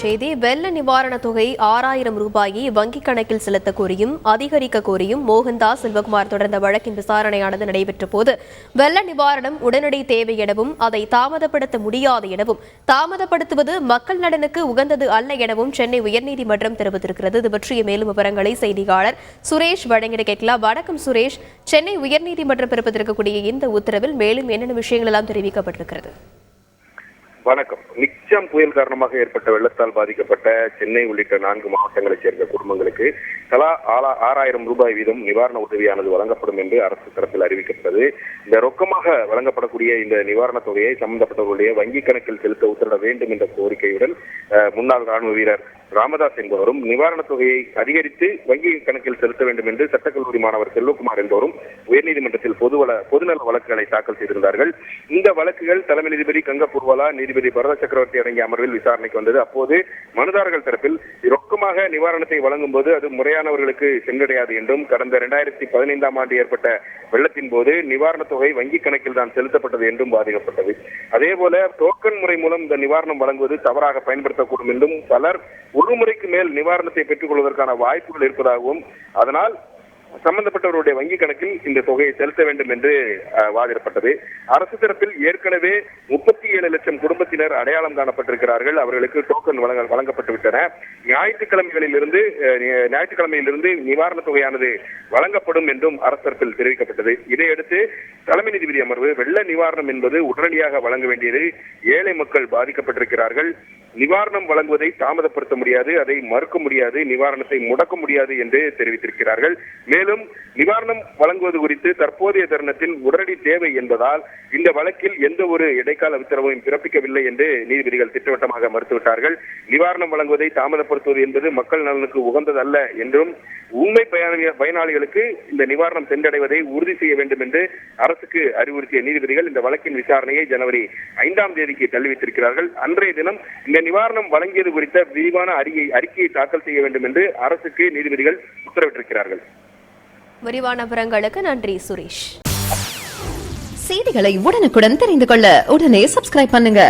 செய்தி. வெள்ள நிவாரணத் தொகை 6000 ரூபாயை வங்கிக் கணக்கில் செலுத்த கோரியும் அதிகரிக்க கோரியும் மோகன்தாஸ் செல்வகுமார் தொடர்ந்த வழக்கின் விசாரணையானது நடைபெற்ற போது வெள்ள நிவாரணம் உடனடி தேவை எனவும் அதை தாமதப்படுத்த முடியாது எனவும் தாமதப்படுத்துவது மக்கள் நலனுக்கு உகந்தது அல்ல எனவும் சென்னை உயர்நீதிமன்றம் தெரிவித்திருக்கிறது. இது பற்றிய மேலும் விவரங்களை செய்தியாளர் சுரேஷ் வழங்கிட கேட்கலாம். வணக்கம் சுரேஷ். சென்னை உயர்நீதிமன்றம் பிறப்பித்திருக்கக்கூடிய இந்த உத்தரவில் மேலும் என்னென்ன விஷயங்கள் எல்லாம் தெரிவிக்கப்பட்டிருக்கிறது? வணக்கம். நிக்சம் புயல் காரணமாக ஏற்பட்ட வெள்ளத்தால் பாதிக்கப்பட்ட சென்னை உள்ளிட்ட 4 மாவட்டங்களைச் சேர்ந்த குடும்பங்களுக்கு தலா 6000 ரூபாய் வீதம் நிவாரண உதவியானது வழங்கப்படும் என்று அரசு தரப்பில் அறிவிக்கப்பட்டது. இந்த ரொக்கமாக வழங்கப்படக்கூடிய இந்த நிவாரணத் தொகையை சம்பந்தப்பட்டவர்களுடைய வங்கிக் கணக்கில் செலுத்த உத்தரவிட வேண்டும் என்ற கோரிக்கையுடன் முன்னாள் ராணுவ வீரர் ராமதாஸ் என்பவரும் நிவாரணத் தொகையை அதிகரித்து வங்கி கணக்கில் செலுத்த வேண்டும் என்று சட்டக்கல்லூரி மாணவர் செல்வகுமார் என்பவரும் உயர்நீதிமன்றத்தில் பொதுநல வழக்குகளை தாக்கல் செய்திருந்தார்கள். இந்த வழக்குகள் தலைமை நீதிபதி கங்கபூர்வாலா, நீதிபதி பரத சக்கரவர்த்தி அடங்கிய அமர்வில் விசாரணைக்கு வந்தது. அப்போது மனுதாரர்கள் தரப்பில் ரொக்கமாக நிவாரணத்தை வழங்கும் போது அது முறையானவர்களுக்கு சென்றடையாது என்றும் கடந்த 2015ஆம் ஆண்டு ஏற்பட்ட வெள்ளத்தின் போது நிவாரணத் தொகை வங்கி கணக்கில் தான் செலுத்தப்பட்டது என்றும் பாதிக்கப்பட்டது. அதேபோல டோக்கன் முறை மூலம் இந்த நிவாரணம் வழங்குவது தவறாக பயன்படுத்தக்கூடும் என்றும் பலர் ஒரு முறைக்கு மேல் நிவாரணத்தை பெற்றுக் கொள்வதற்கான வாய்ப்புகள் இருப்பதாகவும் அதனால் சம்பந்தப்பட்டவருடைய வங்கி கணக்கில் இந்த தொகையை செலுத்த வேண்டும் என்று வாதிடப்பட்டது. அரசு தரப்பில் ஏற்கனவே 37 லட்சம் குடும்பத்தினர் அடையாளம் காணப்பட்டிருக்கிறார்கள். அவர்களுக்கு டோக்கன் வழங்கப்பட்டு விட்டன. ஞாயிற்றுக்கிழமையிலிருந்து நிவாரணத் தொகையானது வழங்கப்படும் என்றும் அரசு தரப்பில் தெரிவிக்கப்பட்டது. இதையடுத்து தலைமை நீதிபதி அமர்வு வெள்ள நிவாரணம் என்பது உடனடியாக வழங்க வேண்டியது. ஏழை மக்கள் பாதிக்கப்பட்டிருக்கிறார்கள். நிவாரணம் வழங்குவதை தாமதப்படுத்த முடியாது, அதை மறுக்க முடியாது, நிவாரணத்தை முடக்க முடியாது என்று தெரிவித்திருக்கிறார்கள். மேலும் நிவாரணம் வழங்குவது குறித்து தற்போதைய தருணத்தில் உடனடி தேவை என்பதால் இந்த வழக்கில் எந்த ஒரு இடைக்கால உத்தரவையும் பிறப்பிக்கவில்லை என்று நீதிபதிகள் திட்டவட்டமாக மறுத்துவிட்டார்கள். நிவாரணம் வழங்குவதை தாமதப்படுத்துவது என்பது மக்கள் நலனுக்கு உகந்ததல்ல என்றும் உண்மை பயனாளிகளுக்கு இந்த நிவாரணம் சென்றடைவதை உறுதி செய்ய வேண்டும் என்று அரசுக்கு அறிவுறுத்திய நீதிபதிகள் இந்த வழக்கின் விசாரணையை ஜனவரி 5ஆம் தேதிக்கு தள்ளி வைத்திருக்கிறார்கள். அன்றைய தினம் இந்த நிவாரணம் வழங்கியது குறித்த விரிவான அறிக்கையை தாக்கல் செய்ய வேண்டும் என்று அரசுக்கு நீதிபதிகள் உத்தரவிட்டிருக்கிறார்கள். விரிவான விவரங்களுக்கு நன்றி சுரேஷ். செய்திகளை உடனுக்குடன் தெரிந்து கொள்ள உடனே சப்ஸ்கிரைப் பண்ணுங்க.